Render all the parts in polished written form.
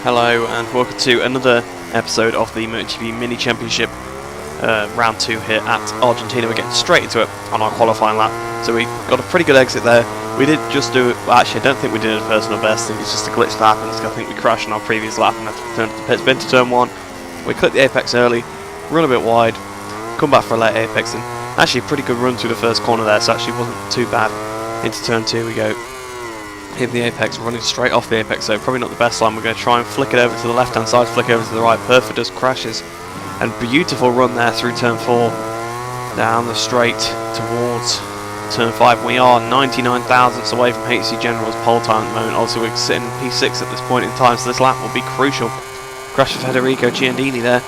Hello and welcome to another episode of the MotoGP Mini Championship round 2 here at Argentina. We're getting straight into it on our qualifying lap. So we got a pretty good exit there. We did just do it, well, actually I don't think we did a personal best. I think it's just a glitch that happens. I think we crashed on our previous lap and had to return to the pits. Been to turn 1, we clipped the apex early, run a bit wide, come back for a late apex, and actually a pretty good run through the first corner there, so actually wasn't too bad. Into turn 2 we go. Hit the apex, running straight off the apex, so probably not the best line. We're going to try and flick it over to the left hand side, flick over to the right. Perfidus crashes, and beautiful run there through turn 4, down the straight towards turn 5. We are 99 thousandths away from HC General's pole time at the moment. Also we're sitting in P6 at this point in time, so this lap will be crucial. Crash for Federico Ciandini there,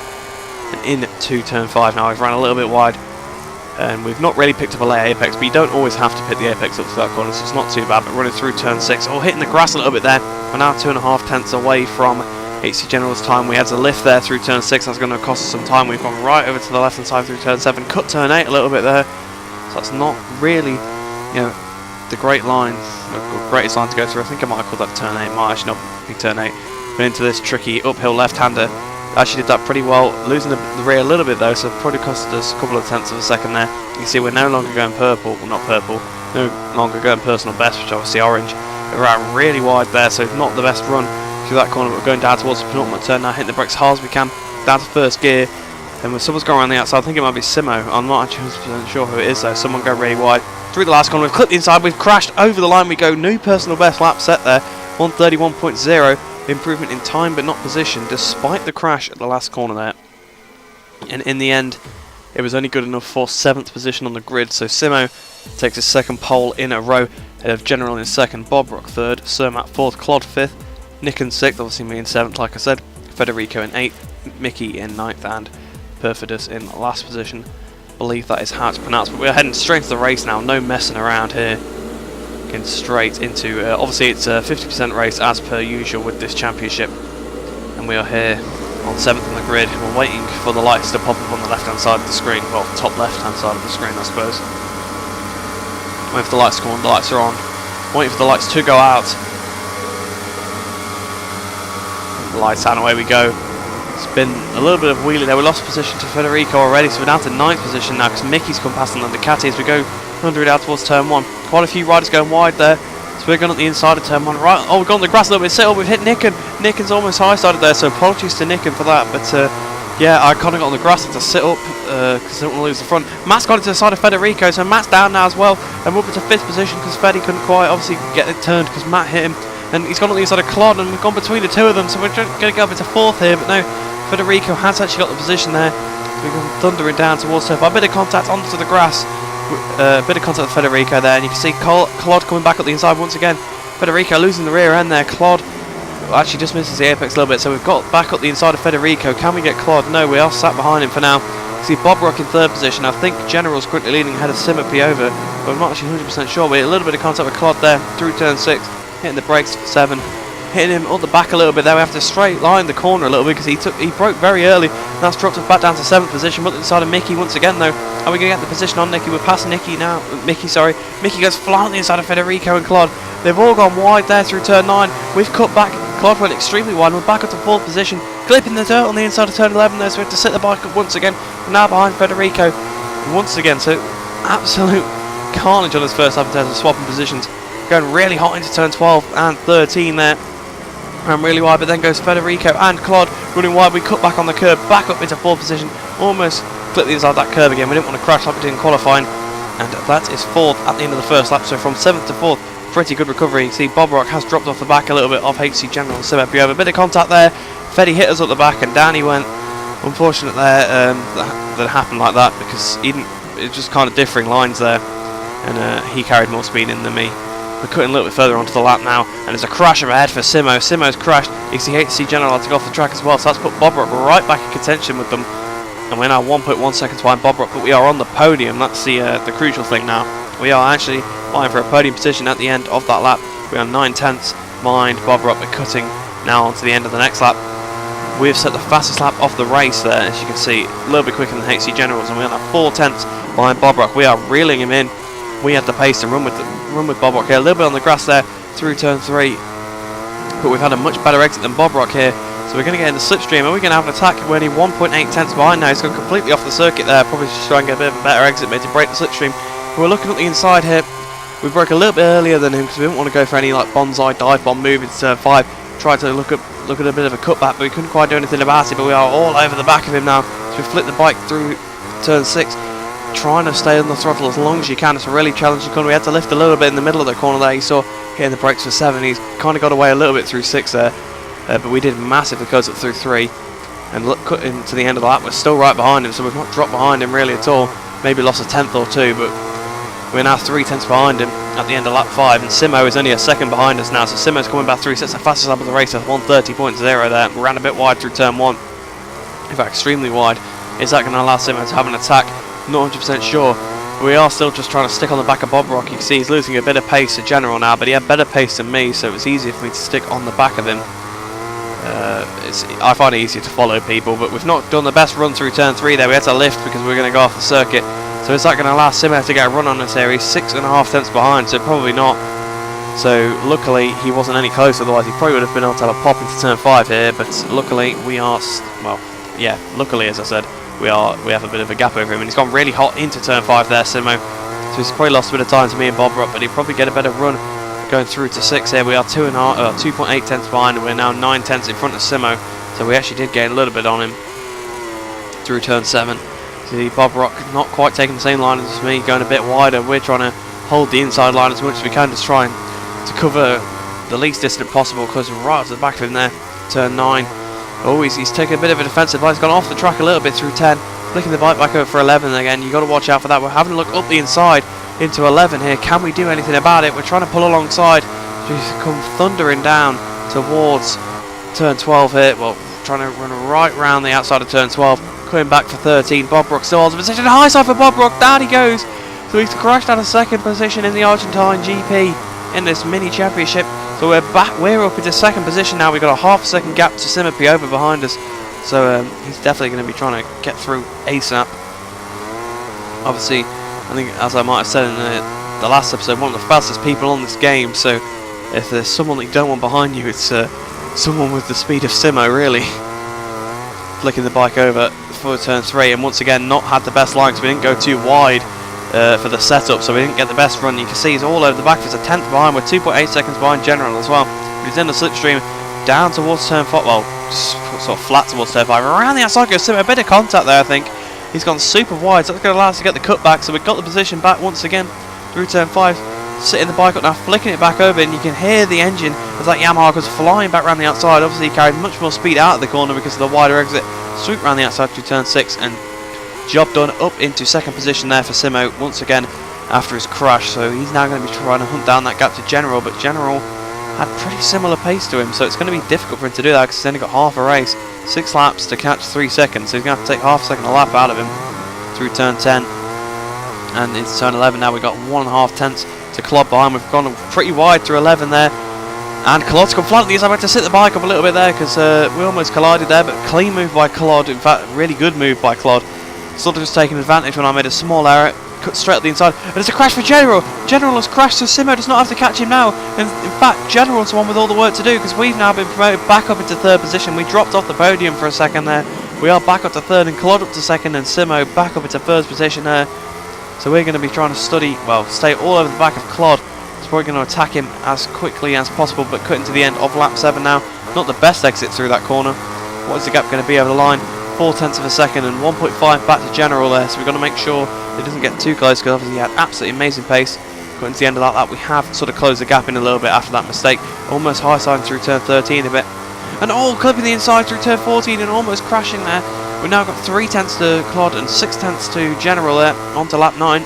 and into turn 5 now. We've ran a little bit wide, and we've not really picked up a late apex, but you don't always have to pick the apex up to that corner, so it's not too bad. But running through turn 6, hitting the grass a little bit there. We're now 2.5 tenths away from HC General's time. We had to lift there through turn 6, that's going to cost us some time. We've gone right over to the left hand side through turn 7, cut turn 8 a little bit there, so that's not really, the great line, the greatest line to go through. I think I might have called that turn 8, might actually not be turn 8. But into this tricky uphill left-hander. Actually did that pretty well, losing the rear a little bit though, so probably cost us a couple of tenths of a second there. You can see we're no longer going purple, well not purple, no longer going personal best, which obviously orange. We're out really wide there, so not the best run through that corner, but we're going down towards the penultimate turn now, hitting the brakes as hard as we can, down to first gear. And when someone's going around the outside, I think it might be Simo, I'm not actually 100% sure who it is though. Someone go really wide. Through the last corner, we've clipped the inside, we've crashed over the line, we go, new personal best lap set there, 1:31.0. Improvement in time but not position, despite the crash at the last corner there. And in the end, it was only good enough for 7th position on the grid. So Simo takes his second pole in a row, ahead of General in 2nd, Bob Rock 3rd, Cermak 4th, Claude 5th, Nick in 6th, obviously me in 7th like I said, Federico in 8th, Mickey in 9th, and Perfidus in last position. I believe that is how it's pronounced, but we're heading straight to the race now, no messing around here. Straight into, obviously it's a 50% race as per usual with this championship, and we are here on 7th on the grid. We're waiting for the lights to pop up on the left hand side of the screen, well top left hand side of the screen I suppose. Waiting for the lights to come on, the lights are on, waiting for the lights to go out. The lights out and away we go. It's been a little bit of wheelie there, we lost position to Federico already, so we're down to 9th position now because Mickey's come past on the Ducati as we go 100 out towards turn 1. Quite a few riders going wide there, so we're going on the inside of turn 1. Right, we've gone on the grass a little bit, settled, we've hit Nicken. Nicken's almost high sided there, so apologies to Nicken for that. But yeah, I kind of got on the grass to sit up because I don't want to lose the front. Matt's got into the side of Federico, so Matt's down now as well, and we're up to 5th position because Feddy couldn't quite obviously get it turned because Matt hit him. And he's gone on the inside of Claude, and we've gone between the two of them, so we're going to go up into 4th here. But no, Federico has actually got the position there. We've gone thundering down towards turf. A bit of contact onto the grass. A bit of contact with Federico there, and you can see Claude coming back up the inside once again. Federico losing the rear end there. Claude actually just misses the apex a little bit, so we've got back up the inside of Federico. Can we get Claude? No, we are sat behind him for now. You see Bob Rock in 3rd position. I think General's quickly leading ahead of Simo over, but I'm not actually 100% sure. But a little bit of contact with Claude there through turn 6, hitting the brakes for 7. Hitting him up the back a little bit there. We have to straight line the corner a little bit because he broke very early. That's dropped us back down to 7th position. But inside of Mickey once again though. Are we going to get the position on Nicky? We're past Nicky now. Mickey goes flat on the inside of Federico and Claude. They've all gone wide there through turn 9. We've cut back. Claude went extremely wide. We're back up to 4th position. Clipping the dirt on the inside of turn 11 there. So we have to set the bike up once again. We're now behind Federico once again. So absolute carnage on his first lap in terms of swapping positions. Going really hot into turn 12 and 13 there. And really wide, but then goes Federico and Claude running wide. We cut back on the curb, back up into 4th position, almost clipped the inside of that curb again. We didn't want to crash like we did in qualifying, and that is 4th at the end of the first lap. So from 7th to 4th, pretty good recovery. You see Bob Rock has dropped off the back a little bit of HC General and Simo over. A bit of contact there. Feddy hit us up the back, and down he went. Unfortunate there that happened like that because it's just kind of differing lines there, and he carried more speed in than me. We're cutting a little bit further onto the lap now, and there's a crash ahead for Simo. Simo's crashed. You see HC General had to go off the track as well, so that's put Bob Rock right back in contention with them. And we're now 1.1 seconds behind Bob Rock, but we are on the podium. That's the crucial thing now. We are actually vying for a podium position at the end of that lap. We are 9 tenths behind Bob Rock. We're cutting now onto the end of the next lap. We've set the fastest lap of the race there, as you can see, a little bit quicker than HC Generals, and we're now 4 tenths behind Bob Rock. We are reeling him in. We had the pace to run with Bob Rock here. A little bit on the grass there through turn 3. but we've had a much better exit than Bob Rock here. So we're going to get in the slipstream. Are we going to have an attack? We're only 1.8 tenths behind now. He's gone completely off the circuit there. Probably just try and get a bit of a better exit, maybe to break the slipstream. We're looking at the inside here. We broke a little bit earlier than him because we didn't want to go for any like bonsai dive bomb move into turn 5. Tried to look at a bit of a cutback, but we couldn't quite do anything about it. But we are all over the back of him now. So we flipped the bike through turn 6, trying to stay on the throttle as long as you can. It's a really challenging corner. We had to lift a little bit in the middle of the corner there. You saw hitting the brakes for 7. He's kind of got away a little bit through 6 there. But we did massively close up through 3 and cut into the end of the lap. We're still right behind him, so we've not dropped behind him really at all. Maybe lost a tenth or 2, but we're now 3 tenths behind him at the end of lap 5, and Simo is only a second behind us now. So Simo's coming back through. Sets the fastest lap of the race at 1:30.0 there. We ran a bit wide through turn 1, in fact extremely wide. Is that going to allow Simo to have an attack? Not 100% sure. We are still just trying to stick on the back of Bob Rock. You can see he's losing a bit of pace to General now, but he had better pace than me, so it was easier for me to stick on the back of him. I find it easier to follow people, but we've not done the best run through turn 3 there. We had to lift because we were going to go off the circuit. So is that going to allow Simo to get a run on this area? He's 6.5 tenths behind, so probably not. So luckily he wasn't any closer, otherwise he probably would have been able to have a pop into turn 5 here. But luckily we are, luckily as I said, we have a bit of a gap over him, and he's gone really hot into turn 5 there, Simo. So he's probably lost a bit of time to me and Bob Rock, but he'll probably get a better run going through to 6 here. We are 2.8 tenths behind, and we're now 9 tenths in front of Simo. So we actually did gain a little bit on him through turn 7. See Bob Rock not quite taking the same line as me, going a bit wider. We're trying to hold the inside line as much as we can, just trying to cover the least distant possible, because we're right to the back of him there. Turn 9. Oh, he's taking a bit of a defensive line. He's gone off the track a little bit through 10. Flicking the bike back over for 11 again. You've got to watch out for that. We're having a look up the inside into 11 here. Can we do anything about it? We're trying to pull alongside. She's come thundering down towards turn 12 here. Well, trying to run right round the outside of turn 12. Coming back for 13. Bob Rock still holds a position. High side for Bob Rock. Down he goes. So he's crashed out of second position in the Argentine GP in this mini championship. So we're back. We're up into second position now. We've got a half a second gap to Simo Piova behind us. So he's definitely going to be trying to get through ASAP. Obviously, I think, as I might have said in the last episode, one of the fastest people on this game. So if there's someone that you don't want behind you, it's someone with the speed of Simo, really. Flicking the bike over for turn 3, and once again not had the best line because we didn't go too wide for the setup, so we didn't get the best run. You can see he's all over the back. He's a tenth behind. We're 2.8 seconds behind General as well. He's in the slipstream down towards turn 5. Well, sort of flat towards turn 5. Around the outside goes Simo. A bit of contact there, I think. He's gone super wide, so that's going to allow us to get the cut back. So we've got the position back once again through turn 5. Sitting the bike up now, flicking it back over, and you can hear the engine as that Yamaha goes flying back around the outside. Obviously, he carried much more speed out of the corner because of the wider exit. Swoop around the outside through turn 6, and job done up into second position there for Simo once again after his crash. So he's now going to be trying to hunt down that gap to General, but General had pretty similar pace to him, so it's going to be difficult for him to do that because he's only got half a race, 6 laps to catch 3 seconds. So he's going to have to take half a second a lap out of him through turn 10 and into turn 11. Now we've got 1.5 tenths to Claude behind. We've gone pretty wide through 11 there, and Claude's come flat at these. I had to sit the bike up a little bit there because we almost collided there, but clean move by Claude. In fact, really good move by Claude. Sort of just taking advantage when I made a small error. Cut straight up the inside, and there's a crash for General. General has crashed, so Simo does not have to catch him now. And in fact, General's the one with all the work to do because we've now been promoted back up into third position. We dropped off the podium for a second there. We are back up to third, and Claude up to second, and Simo back up into first position there. So we're going to be trying to stay all over the back of Claude. So we're going to attack him as quickly as possible, but cutting to the end of lap 7 now. Not the best exit through that corner. What is the gap going to be over the line? 4 tenths of a second, and 1.5 back to General there. So we've got to make sure it doesn't get too close because obviously he had absolutely amazing pace. Cutting to the end of that lap, we have sort of closed the gap in a little bit after that mistake. Almost high side through turn 13 a bit. And clipping the inside through turn 14 and almost crashing there. We've now got 3 tenths to Claude and 6 tenths to General there onto lap 9.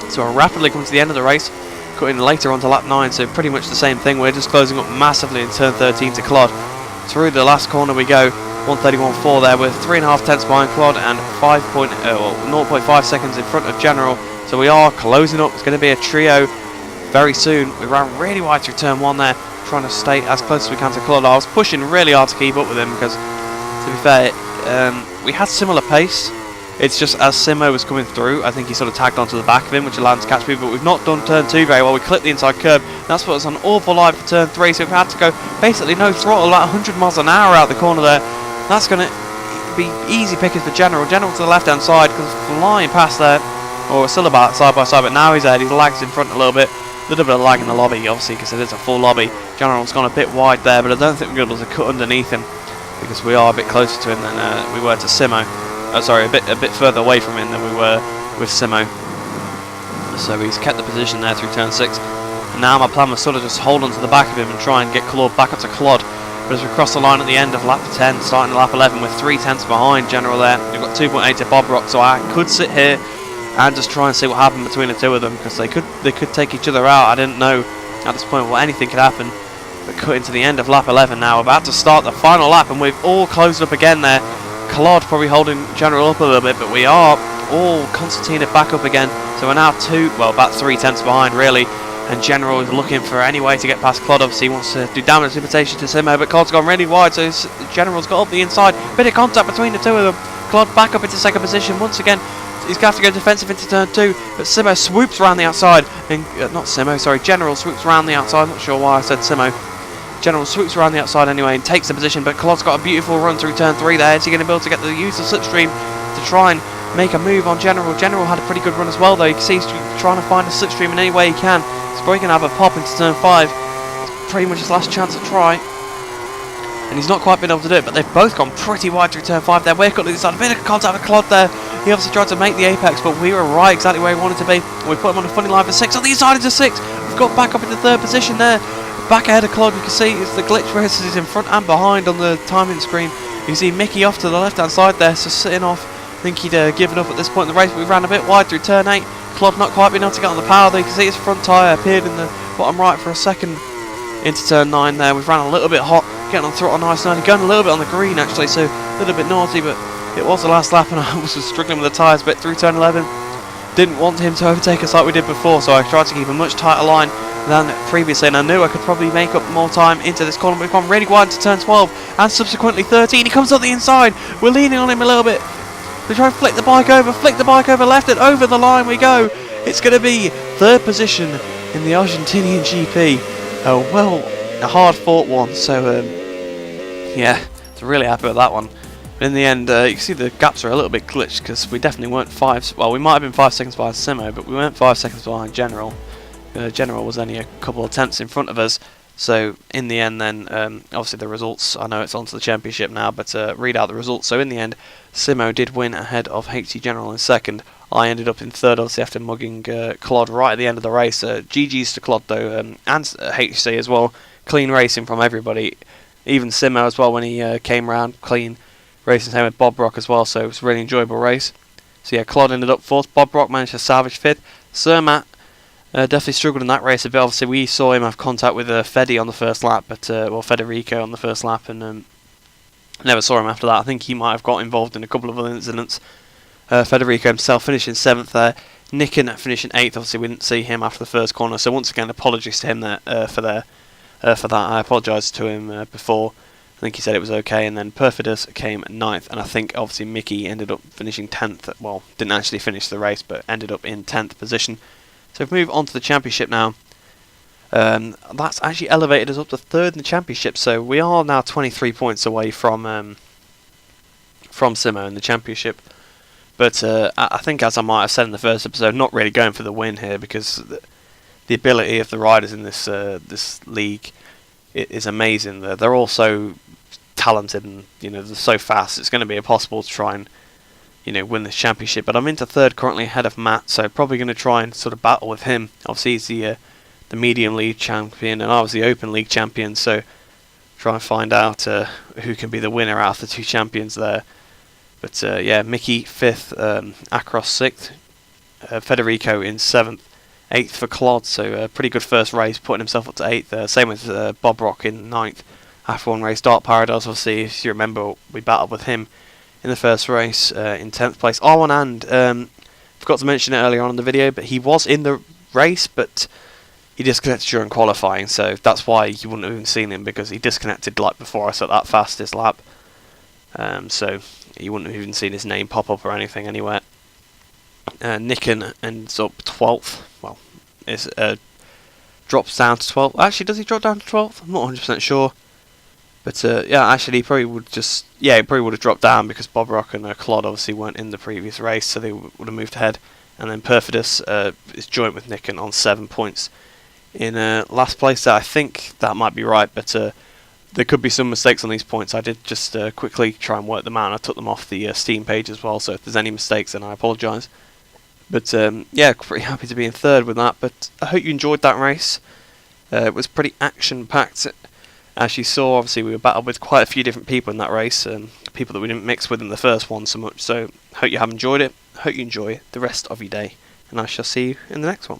So we're rapidly coming to the end of the race, cutting later onto lap 9, so pretty much the same thing. We're just closing up massively in turn 13 to Claude. Through the last corner we go, 1:31.4 there. We're 3.5 tenths behind Claude and 0.5 seconds in front of General. So we are closing up. It's going to be a trio very soon. We ran really wide through turn 1 there, trying to stay as close as we can to Claude. I was pushing really hard to keep up with him because, to be fair, we had similar pace. It's just as Simo was coming through, I think he sort of tagged onto the back of him, which allowed him to catch me, but we've not done turn 2 very well. We clipped the inside curb, and that's put us on awful line for turn 3, so we've had to go basically no throttle, about 100 miles an hour out the corner there. That's going to be easy pickings for General. General to the left-hand side, because flying past there, or still about side by side, but now he's ahead, he's lagged in front a little bit. A little bit of lag in the lobby, obviously, because it is a full lobby. General's gone a bit wide there, but I don't think we're going to be able to cut underneath him, because we are a bit closer to him than we were to Simo. Sorry, a bit further away from him than we were with Simo. So he's kept the position there through turn 6. And now my plan was sort of just hold on to the back of him and try and get Claude back up to Claude. But as we cross the line at the end of lap 10, starting lap 11 with 3 tenths behind General there, we've got 2.8 to Bob Rock, so I could sit here and just try and see what happened between the two of them, because they could take each other out. I didn't know at this point what anything could happen. But cutting to the end of lap 11 now, about to start the final lap, and we've all closed up again there. Claude probably holding General up a little bit, but we are all Constantina back up again. So we're now about 3 tenths behind really, and General is looking for any way to get past Claude. Obviously he wants to do damage limitation to Simo, but Claude's gone really wide, so General's got up the inside. Bit of contact between the two of them. Claude back up into second position once again. He's going to have to go defensive into turn 2, but Simo swoops around the outside, and General swoops around the outside. I'm not sure why I said Simo. General swoops around the outside anyway and takes the position, but Claude's got a beautiful run through turn 3 there. Is he going to be able to get the use of slipstream to try and make a move on General? General had a pretty good run as well though. You can see he's trying to find a slipstream in any way he can. He's probably going to have a pop into turn 5. It's pretty much his last chance to try. And he's not quite been able to do it, but they've both gone pretty wide through turn 5 there. We're got to the side, a bit of contact with Claude there. He obviously tried to make the apex, but we were right exactly where he wanted to be. We put him on a funny line for 6, on the inside into 6. We've got back up into 3rd position there. Back ahead of Claude, you can see it's the glitch where he's in front and behind on the timing screen. You can see Mickey off to the left hand side there, so sitting off. I think he'd given up at this point in the race, but we ran a bit wide through turn 8. Claude not quite been able to get on the power though. You can see his front tyre appeared in the bottom right for a second into turn 9 there. We've ran a little bit hot, getting on throttle nice and early, going a little bit on the green actually, so a little bit naughty, but it was the last lap and I was struggling with the tyres a bit through turn 11. Didn't want him to overtake us like we did before, so I tried to keep a much tighter line than previously, and I knew I could probably make up more time into this corner. We've gone really wide to turn 12 and subsequently 13. He comes up the inside. We're leaning on him a little bit. We try and flick the bike over left, and over the line we go. It's going to be 3rd position in the Argentinian GP. A hard fought one, so yeah, I'm really happy with that one. But in the end, you can see the gaps are a little bit glitched, because we definitely weren't we might have been 5 seconds behind Simo, but we weren't 5 seconds behind General. General was only a couple of tenths in front of us, so in the end then, obviously the results, I know it's on to the championship now, but read out the results. So in the end, Simo did win ahead of HC General in 2nd. I ended up in 3rd, obviously after mugging Claude right at the end of the race. GG's to Claude though, and HC as well. Clean racing from everybody, even Simo as well when he came around, clean racing, same with Bob Rock as well, so it was a really enjoyable race. So yeah, Claude ended up 4th, Bob Rock managed to salvage 5th, Sir Matt definitely struggled in that race a bit. Obviously we saw him have contact with Feddy on the first lap, but Federico on the first lap, and never saw him after that. I think he might have got involved in a couple of other incidents. Federico himself finishing 7th there, Nicken finishing 8th. Obviously we didn't see him after the first corner, so once again apologies to him there, for that. I apologised to him before. I think he said it was okay, and then Perfidus came 9th, and I think obviously Mickey ended up finishing 10th. Well, didn't actually finish the race, but ended up in 10th position. So if we move on to the championship now, that's actually elevated us up to 3rd in the championship. So we are now 23 points away from Simo in the championship. But I think, as I might have said in the first episode, not really going for the win here, because the ability of the riders in this league is amazing. They're all so talented, and they're so fast. It's going to be impossible to try and win this championship. But I'm into 3rd currently ahead of Matt, so probably going to try and sort of battle with him. Obviously he's the medium league champion, and I was the open league champion, so try and find out who can be the winner out of the 2 champions there. But yeah, Mickey 5th, Akros 6th, Federico in 7th, 8th for Claude, so a pretty good first race, putting himself up to 8th. Same with Bob Rock in 9th after one race. Dark Paradise, obviously, if you remember, we battled with him in the first race in 10th place. R1 and forgot to mention it earlier on in the video, but he was in the race, but he disconnected during qualifying, so that's why you wouldn't have even seen him, because he disconnected like before us at that fastest lap. so you wouldn't have even seen his name pop up or anything anywhere. Nicken ends up 12th. Well, is drops down to 12th. Actually, does he drop down to 12th? I'm not 100% sure. But yeah, actually, he probably would have dropped down because Bob Rock and Claude obviously weren't in the previous race, so they would have moved ahead. And then Perfidus is joint with Nicken on 7 points in last place. I think that might be right, but there could be some mistakes on these points. I did just quickly try and work them out, and I took them off the Steam page as well, so if there's any mistakes, then I apologise. But yeah, pretty happy to be in third with that. But I hope you enjoyed that race. It was pretty action-packed. As you saw, obviously we were battled with quite a few different people in that race, people that we didn't mix with in the first one so much. So hope you have enjoyed it. Hope you enjoy the rest of your day, and I shall see you in the next one.